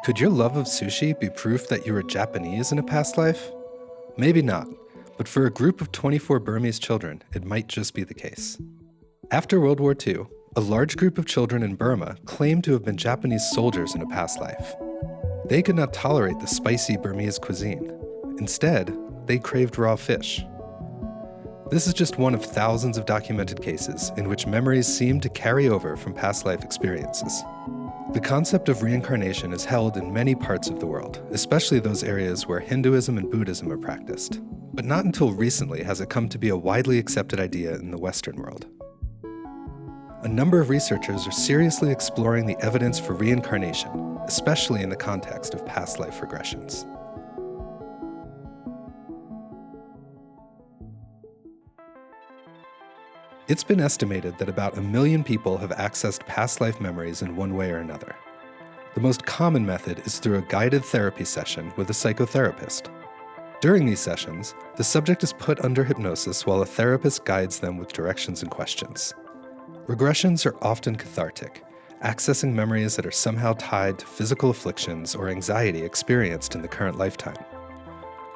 Could your love of sushi be proof that you were Japanese in a past life? Maybe not, but for a group of 24 Burmese children, it might just be the case. After World War II, a large group of children in Burma claimed to have been Japanese soldiers in a past life. They could not tolerate the spicy Burmese cuisine. Instead, they craved raw fish. This is just one of thousands of documented cases in which memories seem to carry over from past life experiences. The concept of reincarnation is held in many parts of the world, especially those areas where Hinduism and Buddhism are practiced. But not until recently has it come to be a widely accepted idea in the Western world. A number of researchers are seriously exploring the evidence for reincarnation, especially in the context of past life regressions. It's been estimated that about 1 million people have accessed past life memories in one way or another. The most common method is through a guided therapy session with a psychotherapist. During these sessions, the subject is put under hypnosis while a therapist guides them with directions and questions. Regressions are often cathartic, accessing memories that are somehow tied to physical afflictions or anxiety experienced in the current lifetime.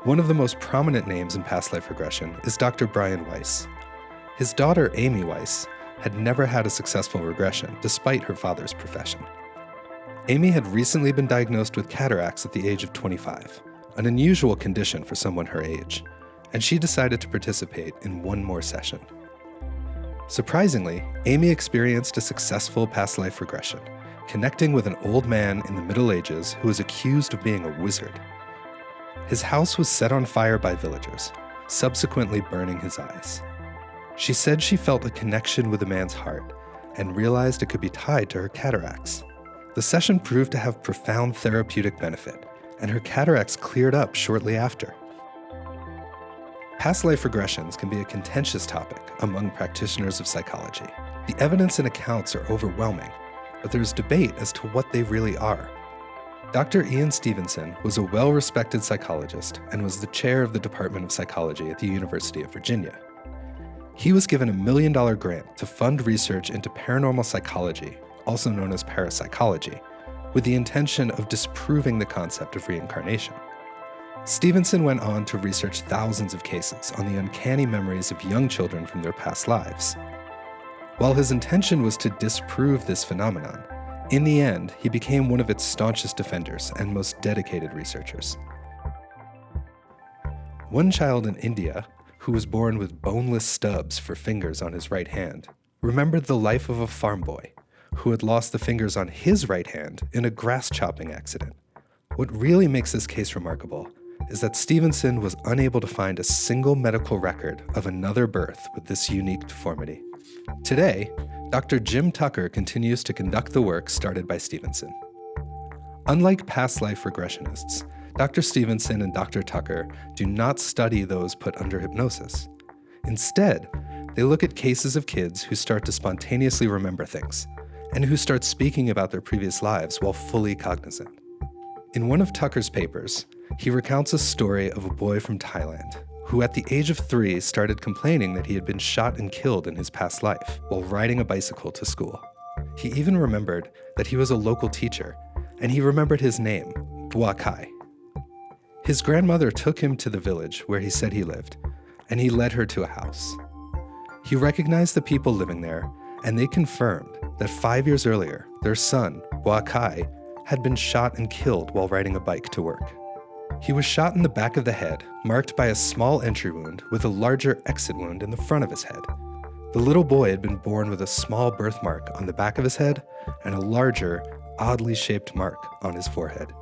One of the most prominent names in past life regression is Dr. Brian Weiss. His daughter, Amy Weiss, had never had a successful regression despite her father's profession. Amy had recently been diagnosed with cataracts at the age of 25, an unusual condition for someone her age, and she decided to participate in one more session. Surprisingly, Amy experienced a successful past life regression, connecting with an old man in the Middle Ages who was accused of being a wizard. His house was set on fire by villagers, subsequently burning his eyes. She said she felt a connection with the man's heart and realized it could be tied to her cataracts. The session proved to have profound therapeutic benefit, and her cataracts cleared up shortly after. Past life regressions can be a contentious topic among practitioners of psychology. The evidence and accounts are overwhelming, but there's debate as to what they really are. Dr. Ian Stevenson was a well-respected psychologist and was the chair of the Department of Psychology at the University of Virginia. He was given $1 million grant to fund research into paranormal psychology, also known as parapsychology, with the intention of disproving the concept of reincarnation. Stevenson went on to research thousands of cases on the uncanny memories of young children from their past lives. While his intention was to disprove this phenomenon, in the end, he became one of its staunchest defenders and most dedicated researchers. One child in India, who was born with boneless stubs for fingers on his right hand, remembered the life of a farm boy who had lost the fingers on his right hand in a grass chopping accident. What really makes this case remarkable is that Stevenson was unable to find a single medical record of another birth with this unique deformity. Today, Dr. Jim Tucker continues to conduct the work started by Stevenson. Unlike past life regressionists, Dr. Stevenson and Dr. Tucker do not study those put under hypnosis. Instead, they look at cases of kids who start to spontaneously remember things, and who start speaking about their previous lives while fully cognizant. In one of Tucker's papers, he recounts a story of a boy from Thailand who at the age of 3 started complaining that he had been shot and killed in his past life while riding a bicycle to school. He even remembered that he was a local teacher, and he remembered his name, Bua Kai. His grandmother took him to the village where he said he lived, and he led her to a house. He recognized the people living there, and they confirmed that 5 years earlier, their son, Bua Kai, had been shot and killed while riding a bike to work. He was shot in the back of the head, marked by a small entry wound with a larger exit wound in the front of his head. The little boy had been born with a small birthmark on the back of his head and a larger, oddly shaped mark on his forehead.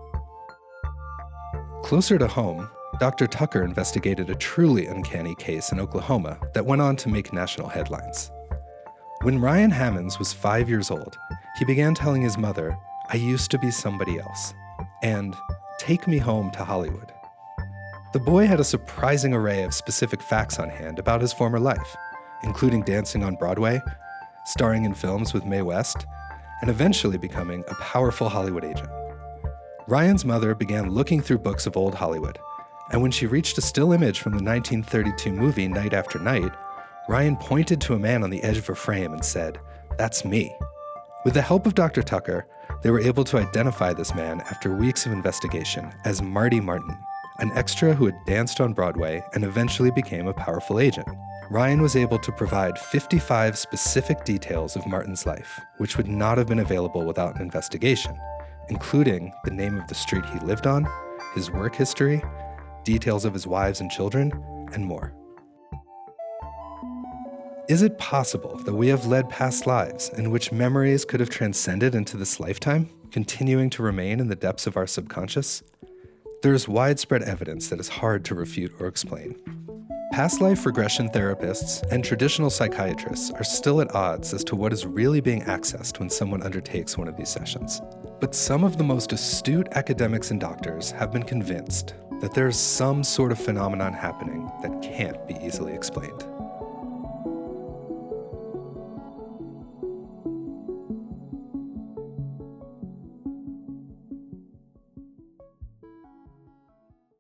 Closer to home, Dr. Tucker investigated a truly uncanny case in Oklahoma that went on to make national headlines. When Ryan Hammonds was 5 years old, he began telling his mother, "I used to be somebody else," and "Take me home to Hollywood." The boy had a surprising array of specific facts on hand about his former life, including dancing on Broadway, starring in films with Mae West, and eventually becoming a powerful Hollywood agent. Ryan's mother began looking through books of old Hollywood, and when she reached a still image from the 1932 movie Night After Night, Ryan pointed to a man on the edge of her frame and said, "That's me." With the help of Dr. Tucker, They were able to identify this man after weeks of investigation as Marty Martin, an extra who had danced on Broadway and eventually became a powerful agent. Ryan was able to provide 55 specific details of Martin's life, which would not have been available without an investigation, including the name of the street he lived on, his work history, details of his wives and children, and more. Is it possible that we have led past lives in which memories could have transcended into this lifetime, continuing to remain in the depths of our subconscious? There is widespread evidence that is hard to refute or explain. Past life regression therapists and traditional psychiatrists are still at odds as to what is really being accessed when someone undertakes one of these sessions. But some of the most astute academics and doctors have been convinced that there is some sort of phenomenon happening that can't be easily explained.